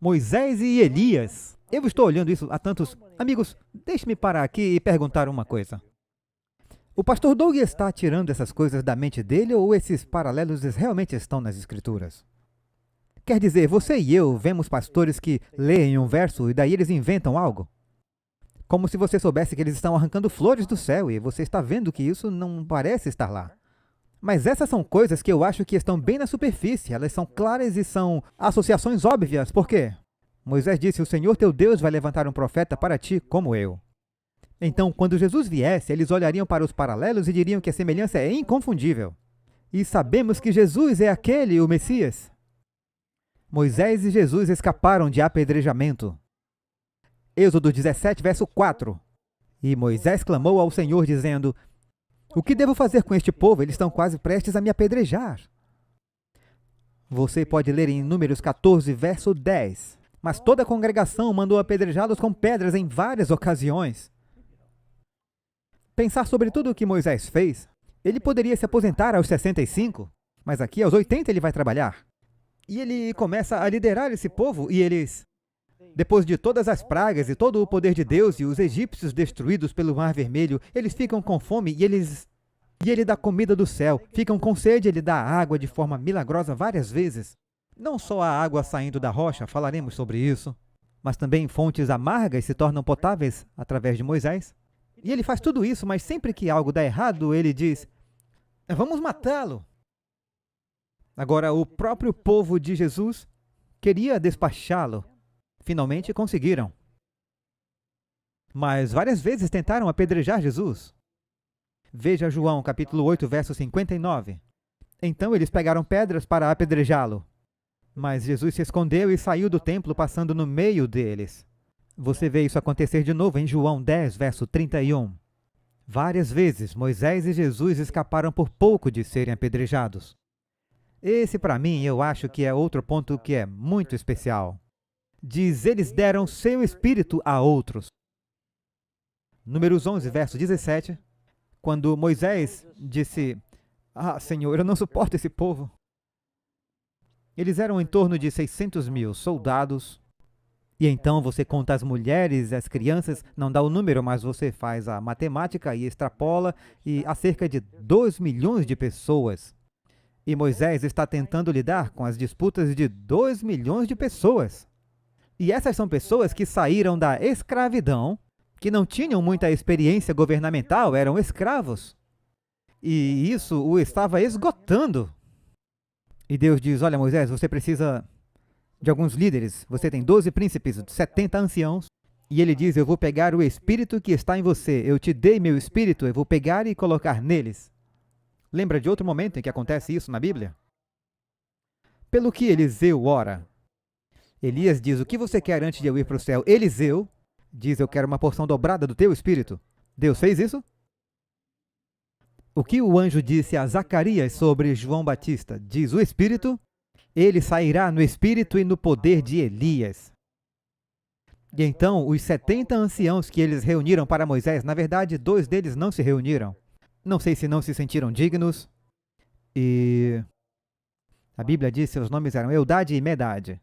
Moisés e Elias. Eu estou olhando isso há tantos... Amigos, deixe-me parar aqui e perguntar uma coisa. O pastor Doug está tirando essas coisas da mente dele ou esses paralelos realmente estão nas escrituras? Quer dizer, você e eu vemos pastores que leem um verso e daí eles inventam algo? Como se você soubesse que eles estão arrancando flores do céu e você está vendo que isso não parece estar lá. Mas essas são coisas que eu acho que estão bem na superfície, elas são claras e são associações óbvias. Por quê? Moisés disse: o Senhor teu Deus vai levantar um profeta para ti como eu. Então, quando Jesus viesse, eles olhariam para os paralelos e diriam que a semelhança é inconfundível. E sabemos que Jesus é aquele, o Messias. Moisés e Jesus escaparam de apedrejamento. Êxodo 17, verso 4. E Moisés clamou ao Senhor, dizendo: o que devo fazer com este povo? Eles estão quase prestes a me apedrejar. Você pode ler em Números 14, verso 10. Mas toda a congregação mandou apedrejá-los com pedras em várias ocasiões. Pensar sobre tudo o que Moisés fez, ele poderia se aposentar aos 65, mas aqui aos 80 ele vai trabalhar. E ele começa a liderar esse povo e eles, depois de todas as pragas e todo o poder de Deus e os egípcios destruídos pelo Mar Vermelho, eles ficam com fome e ele dá comida do céu. Ficam com sede, ele dá água de forma milagrosa várias vezes. Não só a água saindo da rocha, falaremos sobre isso, mas também fontes amargas se tornam potáveis através de Moisés. E ele faz tudo isso, mas sempre que algo dá errado, ele diz, vamos matá-lo. Agora, o próprio povo de Jesus queria despachá-lo. Finalmente conseguiram. Mas várias vezes tentaram apedrejar Jesus. Veja João capítulo 8, verso 59. Então eles pegaram pedras para apedrejá-lo. Mas Jesus se escondeu e saiu do templo passando no meio deles. Você vê isso acontecer de novo em João 10, verso 31. Várias vezes Moisés e Jesus escaparam por pouco de serem apedrejados. Esse, para mim, eu acho que é outro ponto que é muito especial. Diz, eles deram seu espírito a outros. Números 11, verso 17. Quando Moisés disse, Senhor, eu não suporto esse povo. Eles eram em torno de 600 mil soldados. E então você conta as mulheres, as crianças, não dá o número, mas você faz a matemática e extrapola, e há cerca de 2 milhões de pessoas. E Moisés está tentando lidar com as disputas de 2 milhões de pessoas. E essas são pessoas que saíram da escravidão, que não tinham muita experiência governamental, eram escravos. E isso o estava esgotando. E Deus diz, olha Moisés, você precisa de alguns líderes. Você tem 12 príncipes, 70 anciãos. E ele diz, eu vou pegar o espírito que está em você. Eu te dei meu espírito, eu vou pegar e colocar neles. Lembra de outro momento em que acontece isso na Bíblia? Pelo que Eliseu ora. Elias diz, o que você quer antes de eu ir para o céu? Eliseu diz, eu quero uma porção dobrada do teu espírito. Deus fez isso? O que o anjo disse a Zacarias sobre João Batista? Diz, o espírito, ele sairá no espírito e no poder de Elias. E então, os 70 anciãos que eles reuniram para Moisés, na verdade, 2 deles não se reuniram. Não sei se não se sentiram dignos. E a Bíblia diz que seus nomes eram Eldade e Medade.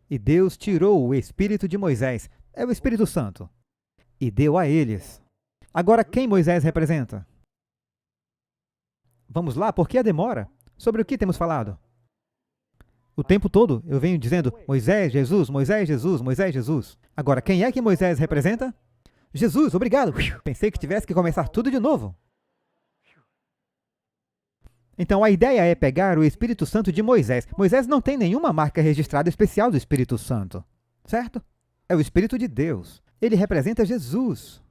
E Deus tirou o espírito de Moisés, é o Espírito Santo, e deu a eles. Agora, quem Moisés representa? Vamos lá, por que a demora? Sobre o que temos falado? O tempo todo eu venho dizendo Moisés, Jesus, Moisés, Jesus, Moisés, Jesus. Agora, quem é que Moisés representa? Jesus, obrigado. Pensei que tivesse que começar tudo de novo. Então, a ideia é pegar o Espírito Santo de Moisés. Moisés não tem nenhuma marca registrada especial do Espírito Santo, certo? É o Espírito de Deus. Ele representa Jesus.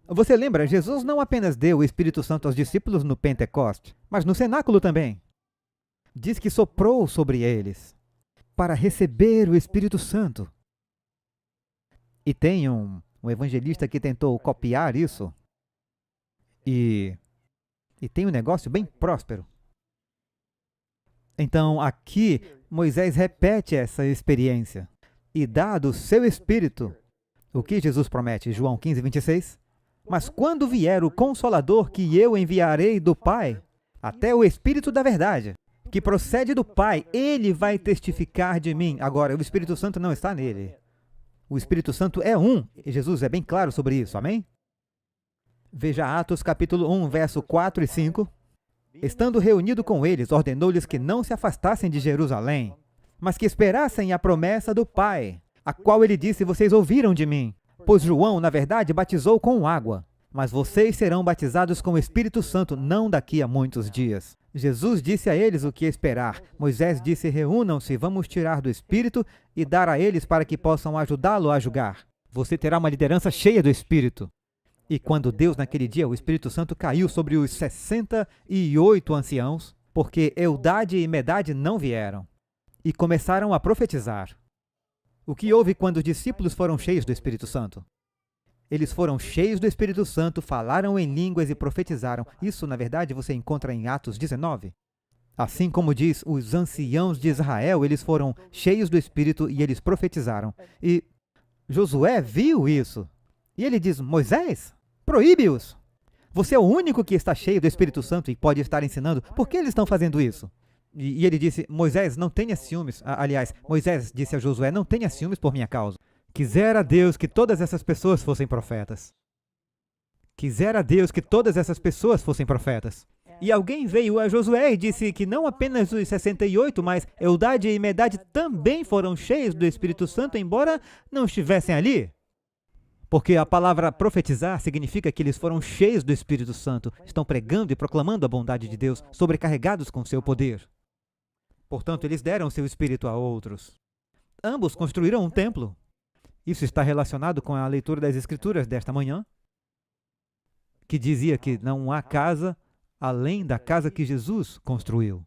Você lembra, Jesus não apenas deu o Espírito Santo aos discípulos no Pentecoste, mas no cenáculo também. Diz que soprou sobre eles para receber o Espírito Santo. E tem um evangelista que tentou copiar isso. E tem um negócio bem próspero. Então, aqui, Moisés repete essa experiência. E dá do seu Espírito, o que Jesus promete, João 15, 26. Mas quando vier o Consolador que eu enviarei do Pai, até o Espírito da verdade, que procede do Pai, ele vai testificar de mim. Agora, o Espírito Santo não está nele. O Espírito Santo é um, e Jesus é bem claro sobre isso, amém? Veja Atos capítulo 1, verso 4 e 5. Estando reunido com eles, ordenou-lhes que não se afastassem de Jerusalém, mas que esperassem a promessa do Pai, a qual ele disse, vocês ouviram de mim. Pois João, na verdade, batizou com água, mas vocês serão batizados com o Espírito Santo não daqui a muitos dias. Jesus disse a eles o que esperar. Moisés disse, reúnam-se, vamos tirar do Espírito e dar a eles para que possam ajudá-lo a julgar. Você terá uma liderança cheia do Espírito. E quando Deus, naquele dia, o Espírito Santo caiu sobre os 68 anciãos, porque Eldade e Medade não vieram, e começaram a profetizar. O que houve quando os discípulos foram cheios do Espírito Santo? Eles foram cheios do Espírito Santo, falaram em línguas e profetizaram. Isso, na verdade, você encontra em Atos 19. Assim como diz, os anciãos de Israel, eles foram cheios do Espírito e eles profetizaram. E Josué viu isso. E ele diz, Moisés, proíbe-os. Você é o único que está cheio do Espírito Santo e pode estar ensinando. Por que eles estão fazendo isso? E ele disse, Moisés, não tenha ciúmes. Aliás, Moisés disse a Josué, não tenha ciúmes por minha causa. Quisera Deus que todas essas pessoas fossem profetas. Quisera Deus que todas essas pessoas fossem profetas. E alguém veio a Josué e disse que não apenas os 68, mas Eldade e Medade também foram cheios do Espírito Santo, embora não estivessem ali. Porque a palavra profetizar significa que eles foram cheios do Espírito Santo, estão pregando e proclamando a bondade de Deus, sobrecarregados com seu poder. Portanto, eles deram seu espírito a outros. Ambos construíram um templo. Isso está relacionado com a leitura das Escrituras desta manhã, que dizia que não há casa além da casa que Jesus construiu.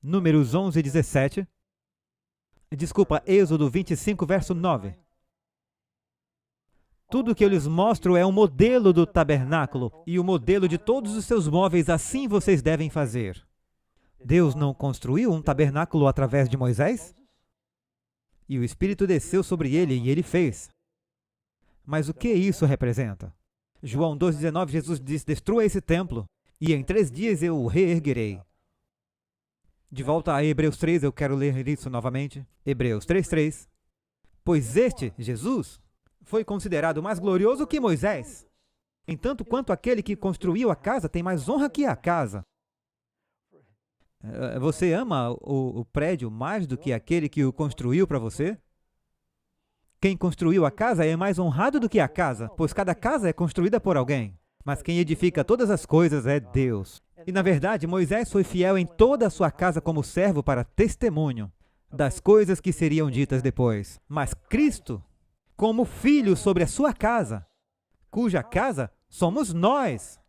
Números 11 e 17. Êxodo 25, verso 9. Tudo que eu lhes mostro é um modelo do tabernáculo e o modelo de todos os seus móveis, assim vocês devem fazer. Deus não construiu um tabernáculo através de Moisés? E o Espírito desceu sobre ele e ele fez. Mas o que isso representa? João 2,19, Jesus diz, destrua esse templo e em 3 dias eu o reerguerei. De volta a Hebreus 3, eu quero ler isso novamente. Hebreus 3:3. Pois este, Jesus, foi considerado mais glorioso que Moisés, entanto quanto aquele que construiu a casa tem mais honra que a casa. Você ama o prédio mais do que aquele que o construiu para você? Quem construiu a casa é mais honrado do que a casa, pois cada casa é construída por alguém. Mas quem edifica todas as coisas é Deus. E na verdade, Moisés foi fiel em toda a sua casa como servo para testemunho das coisas que seriam ditas depois. Mas Cristo, como filho sobre a sua casa, cuja casa somos nós.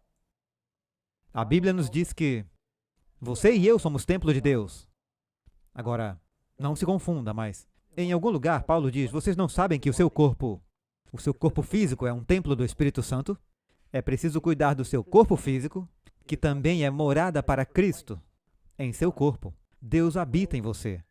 A Bíblia nos diz que você e eu somos templo de Deus. Agora, não se confunda, mas em algum lugar Paulo diz, vocês não sabem que o seu corpo físico é um templo do Espírito Santo? É preciso cuidar do seu corpo físico, que também é morada para Cristo. Em seu corpo, Deus habita em você.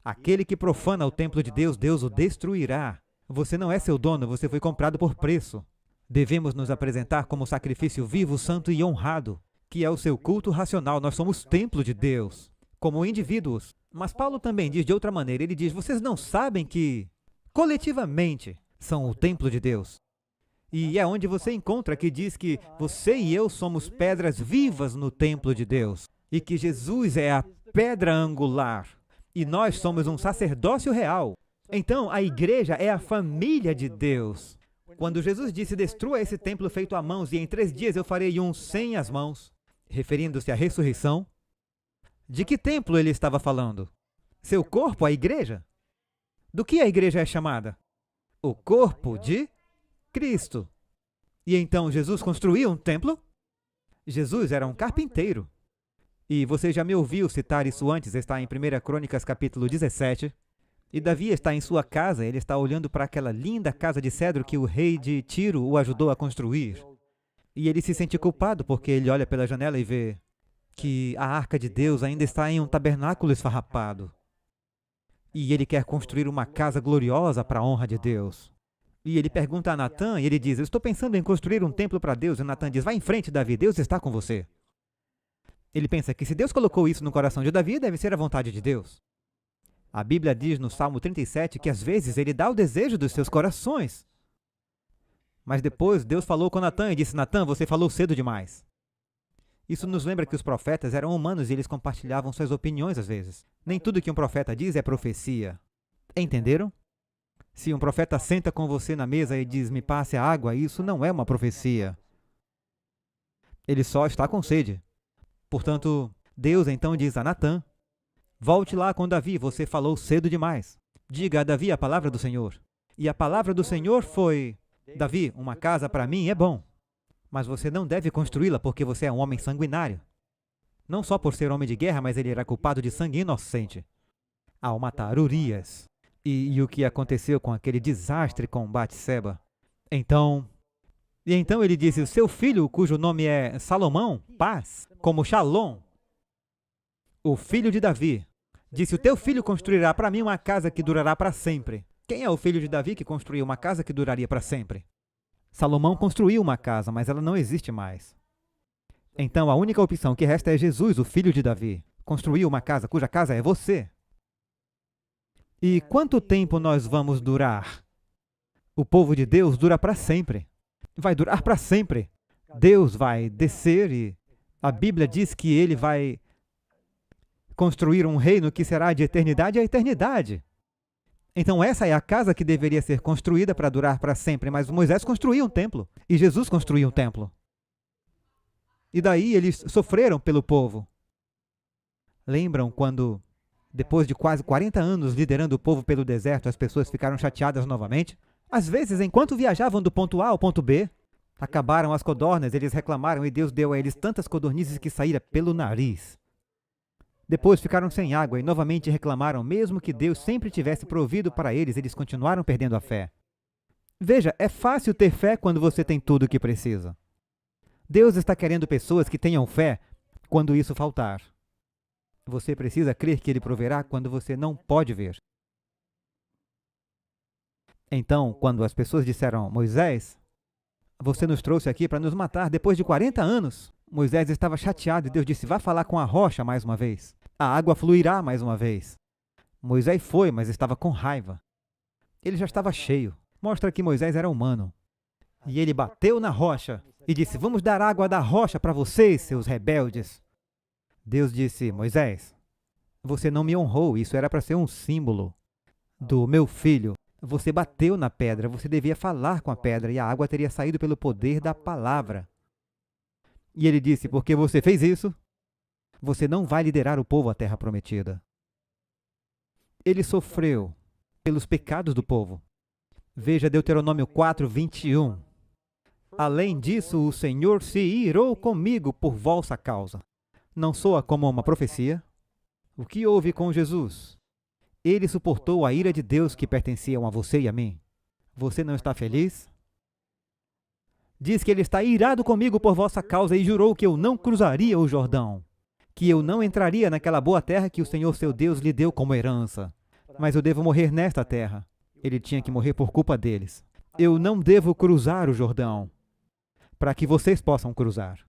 Aquele que profana o templo de Deus, Deus o destruirá. Você não é seu dono, você foi comprado por preço. Devemos nos apresentar como sacrifício vivo, santo e honrado, que é o seu culto racional. Nós somos templo de Deus, como indivíduos. Mas Paulo também diz de outra maneira, ele diz, vocês não sabem que, coletivamente, são o templo de Deus. E é onde você encontra que diz que você e eu somos pedras vivas no templo de Deus, e que Jesus é a pedra angular, e nós somos um sacerdócio real. Então, a igreja é a família de Deus. Quando Jesus disse, destrua esse templo feito a mãos, e em 3 dias eu farei um sem as mãos, referindo-se à ressurreição, de que templo ele estava falando? Seu corpo, a igreja? Do que a igreja é chamada? O corpo de Cristo. E então Jesus construiu um templo? Jesus era um carpinteiro. E você já me ouviu citar isso antes, está em 1 Crônicas capítulo 17. E Davi está em sua casa, ele está olhando para aquela linda casa de cedro que o rei de Tiro o ajudou a construir. E ele se sente culpado porque ele olha pela janela e vê que a arca de Deus ainda está em um tabernáculo esfarrapado. E ele quer construir uma casa gloriosa para a honra de Deus. E ele pergunta a Natã, e ele diz, eu estou pensando em construir um templo para Deus. E Natã diz, vai em frente, Davi, Deus está com você. Ele pensa que se Deus colocou isso no coração de Davi, deve ser a vontade de Deus. A Bíblia diz no Salmo 37 que às vezes ele dá o desejo dos seus corações. Mas depois Deus falou com Natã e disse, Natã, você falou cedo demais. Isso nos lembra que os profetas eram humanos e eles compartilhavam suas opiniões às vezes. Nem tudo que um profeta diz é profecia. Entenderam? Se um profeta senta com você na mesa e diz, me passe a água, isso não é uma profecia. Ele só está com sede. Portanto, Deus então diz a Natã, volte lá com Davi, você falou cedo demais. Diga a Davi a palavra do Senhor. E a palavra do Senhor foi, Davi, uma casa para mim é bom, mas você não deve construí-la porque você é um homem sanguinário. Não só por ser homem de guerra, mas ele era culpado de sangue inocente ao matar Urias. E o que aconteceu com aquele desastre com Batseba. Então ele disse, o seu filho, cujo nome é Salomão, paz, como Shalom, o filho de Davi, disse, o teu filho construirá para mim uma casa que durará para sempre. Quem é o filho de Davi que construiu uma casa que duraria para sempre? Salomão construiu uma casa, mas ela não existe mais. Então a única opção que resta é Jesus, o filho de Davi. Construiu uma casa cuja casa é você. E quanto tempo nós vamos durar? O povo de Deus dura para sempre. Vai durar para sempre. Deus vai descer e a Bíblia diz que ele vai construir um reino que será de eternidade a eternidade. Então essa é a casa que deveria ser construída para durar para sempre, mas Moisés construiu um templo e Jesus construiu um templo. E daí eles sofreram pelo povo. Lembram quando, depois de quase 40 anos liderando o povo pelo deserto, as pessoas ficaram chateadas novamente? Às vezes, enquanto viajavam do ponto A ao ponto B, acabaram as codornas, eles reclamaram e Deus deu a eles tantas codornizes que saíram pelo nariz. Depois ficaram sem água e novamente reclamaram, mesmo que Deus sempre tivesse provido para eles, eles continuaram perdendo a fé. Veja, é fácil ter fé quando você tem tudo o que precisa. Deus está querendo pessoas que tenham fé quando isso faltar. Você precisa crer que Ele proverá quando você não pode ver. Então, quando as pessoas disseram, Moisés, você nos trouxe aqui para nos matar depois de 40 anos. Moisés estava chateado e Deus disse, vá falar com a rocha mais uma vez. A água fluirá mais uma vez. Moisés foi, mas estava com raiva. Ele já estava cheio. Mostra que Moisés era humano. E ele bateu na rocha e disse, vamos dar água da rocha para vocês, seus rebeldes. Deus disse, Moisés, você não me honrou, isso era para ser um símbolo do meu filho. Você bateu na pedra, você devia falar com a pedra e a água teria saído pelo poder da palavra. E ele disse, porque você fez isso, você não vai liderar o povo à terra prometida. Ele sofreu pelos pecados do povo. Veja Deuteronômio 4, 21. Além disso, o Senhor se irou comigo por vossa causa. Não soa como uma profecia? O que houve com Jesus? Ele suportou a ira de Deus que pertenciam a você e a mim. Você não está feliz? Diz que ele está irado comigo por vossa causa e jurou que eu não cruzaria o Jordão, que eu não entraria naquela boa terra que o Senhor seu Deus lhe deu como herança. Mas eu devo morrer nesta terra. Ele tinha que morrer por culpa deles. Eu não devo cruzar o Jordão, para que vocês possam cruzar.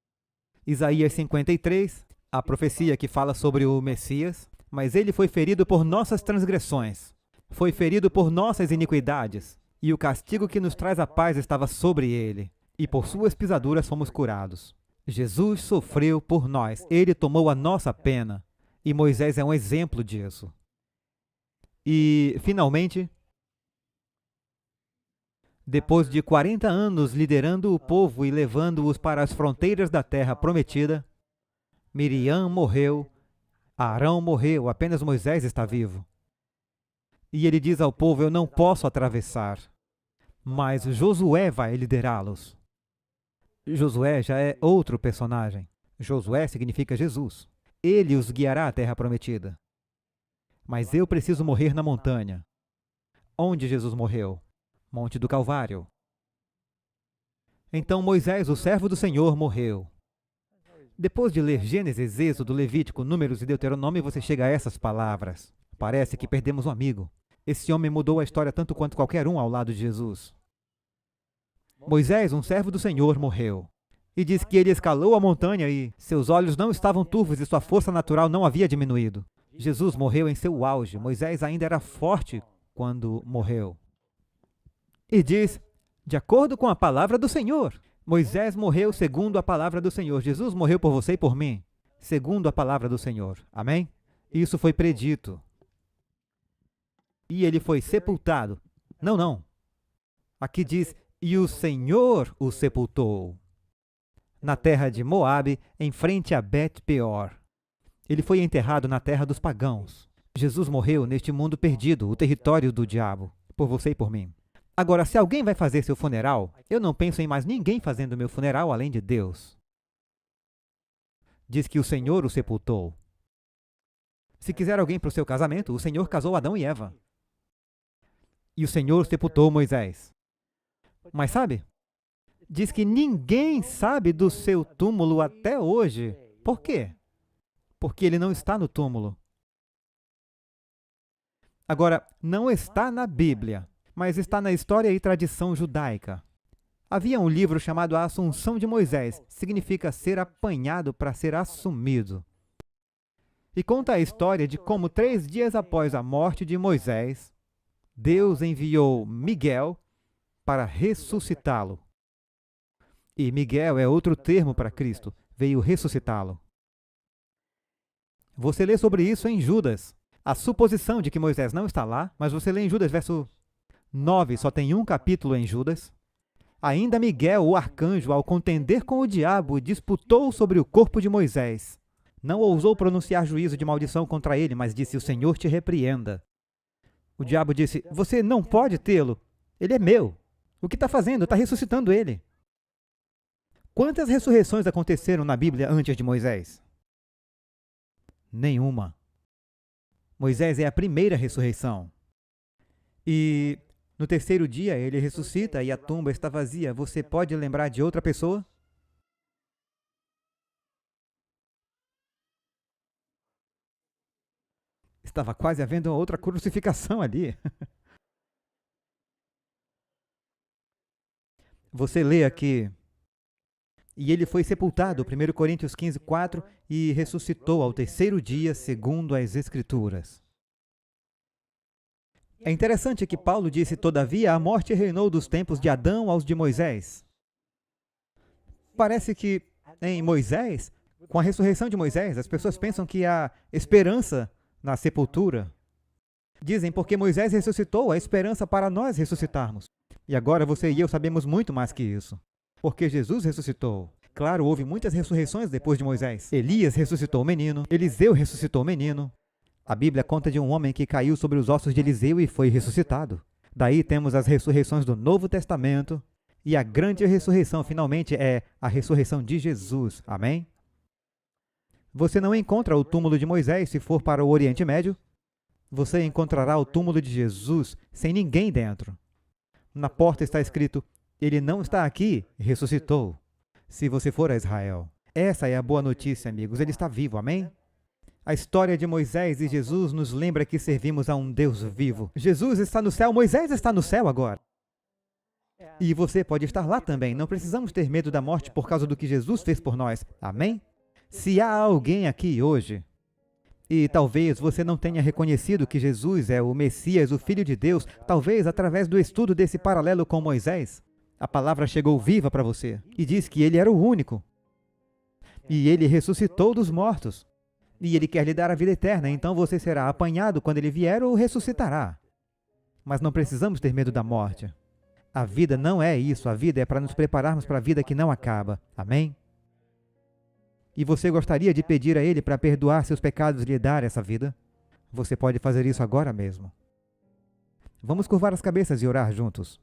Isaías 53, a profecia que fala sobre o Messias, mas ele foi ferido por nossas transgressões, foi ferido por nossas iniquidades, e o castigo que nos traz a paz estava sobre ele, e por suas pisaduras fomos curados. Jesus sofreu por nós, ele tomou a nossa pena, e Moisés é um exemplo disso. E, finalmente, depois de 40 anos liderando o povo e levando-os para as fronteiras da terra prometida, Miriam morreu, Arão morreu, apenas Moisés está vivo. E ele diz ao povo, eu não posso atravessar, mas Josué vai liderá-los. Josué já é outro personagem. Josué significa Jesus. Ele os guiará à terra prometida. Mas eu preciso morrer na montanha. Onde Jesus morreu? Monte do Calvário. Então Moisés, o servo do Senhor, morreu. Depois de ler Gênesis, Êxodo, Levítico, Números e Deuteronômio, você chega a essas palavras. Parece que perdemos um amigo. Esse homem mudou a história tanto quanto qualquer um ao lado de Jesus. Moisés, um servo do Senhor, morreu. E diz que ele escalou a montanha e seus olhos não estavam turvos e sua força natural não havia diminuído. Jesus morreu em seu auge. Moisés ainda era forte quando morreu. E diz, de acordo com a palavra do Senhor, Moisés morreu segundo a palavra do Senhor. Jesus morreu por você e por mim, segundo a palavra do Senhor. Amém? Isso foi predito. E ele foi sepultado. Não. Aqui diz, e o Senhor o sepultou. Na terra de Moabe, em frente a Bet-peor. Ele foi enterrado na terra dos pagãos. Jesus morreu neste mundo perdido, o território do diabo, por você e por mim. Agora, se alguém vai fazer seu funeral, eu não penso em mais ninguém fazendo meu funeral além de Deus. Diz que o Senhor o sepultou. Se quiser alguém para o seu casamento, o Senhor casou Adão e Eva. E o Senhor sepultou Moisés. Mas sabe? Diz que ninguém sabe do seu túmulo até hoje. Por quê? Porque ele não está no túmulo. Agora, não está na Bíblia, mas está na história e tradição judaica. Havia um livro chamado A Assunção de Moisés, significa ser apanhado para ser assumido. E conta a história de como 3 dias após a morte de Moisés, Deus enviou Miguel para ressuscitá-lo. E Miguel é outro termo para Cristo, veio ressuscitá-lo. Você lê sobre isso em Judas. a suposição de que Moisés não está lá, mas você lê em Judas, verso 9, só tem um capítulo em Judas. Ainda Miguel, o arcanjo, ao contender com o diabo, disputou sobre o corpo de Moisés. Não ousou pronunciar juízo de maldição contra ele, mas disse: o Senhor te repreenda. O diabo disse: você não pode tê-lo, ele é meu. O que está fazendo? Está ressuscitando ele. Quantas ressurreições aconteceram na Bíblia antes de Moisés? Nenhuma. Moisés é a primeira ressurreição. E no terceiro dia ele ressuscita e a tumba está vazia. Você pode lembrar de outra pessoa? Estava quase havendo outra crucificação ali. Você lê aqui: e ele foi sepultado, 1 Coríntios 15, 4, e ressuscitou ao terceiro dia, segundo as Escrituras. É interessante que Paulo disse: todavia, a morte reinou dos tempos de Adão aos de Moisés. Parece que em Moisés, com a ressurreição de Moisés, as pessoas pensam que há esperança na sepultura. Dizem: porque Moisés ressuscitou, há esperança para nós ressuscitarmos. E agora você e eu sabemos muito mais que isso. Porque Jesus ressuscitou. Claro, houve muitas ressurreições depois de Moisés. Elias ressuscitou o menino, Eliseu ressuscitou o menino. A Bíblia conta de um homem que caiu sobre os ossos de Eliseu e foi ressuscitado. Daí temos as ressurreições do Novo Testamento. E a grande ressurreição, finalmente, é a ressurreição de Jesus. Amém? Você não encontra o túmulo de Moisés se for para o Oriente Médio. Você encontrará o túmulo de Jesus sem ninguém dentro. Na porta está escrito: ele não está aqui, ressuscitou. Se você for a Israel. Essa é a boa notícia, amigos. Ele está vivo, amém? A história de Moisés e Jesus nos lembra que servimos a um Deus vivo. Jesus está no céu, Moisés está no céu agora. E você pode estar lá também. Não precisamos ter medo da morte por causa do que Jesus fez por nós. Amém? Se há alguém aqui hoje, e talvez você não tenha reconhecido que Jesus é o Messias, o Filho de Deus, talvez através do estudo desse paralelo com Moisés, a palavra chegou viva para você e diz que ele era o único. E ele ressuscitou dos mortos. E ele quer lhe dar a vida eterna, então você será apanhado quando ele vier ou ressuscitará. Mas não precisamos ter medo da morte. A vida não é isso, a vida é para nos prepararmos para a vida que não acaba. Amém? E você gostaria de pedir a Ele para perdoar seus pecados e lhe dar essa vida? Você pode fazer isso agora mesmo. Vamos curvar as cabeças e orar juntos.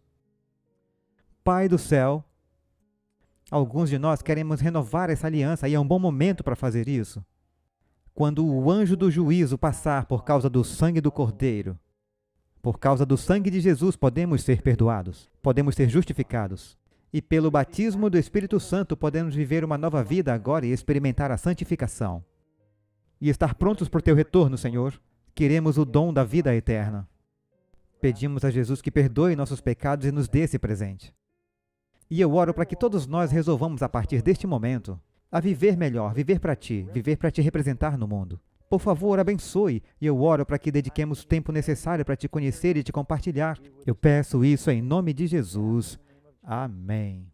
Pai do céu, alguns de nós queremos renovar essa aliança e é um bom momento para fazer isso. Quando o anjo do juízo passar por causa do sangue do Cordeiro, por causa do sangue de Jesus, podemos ser perdoados, podemos ser justificados. E pelo batismo do Espírito Santo, podemos viver uma nova vida agora e experimentar a santificação. E estar prontos para o teu retorno, Senhor. Queremos o dom da vida eterna. Pedimos a Jesus que perdoe nossos pecados e nos dê esse presente. E eu oro para que todos nós resolvamos, a partir deste momento, a viver melhor, viver para Ti representar no mundo. Por favor, abençoe, e eu oro para que dediquemos o tempo necessário para Te conhecer e Te compartilhar. Eu peço isso em nome de Jesus. Amém.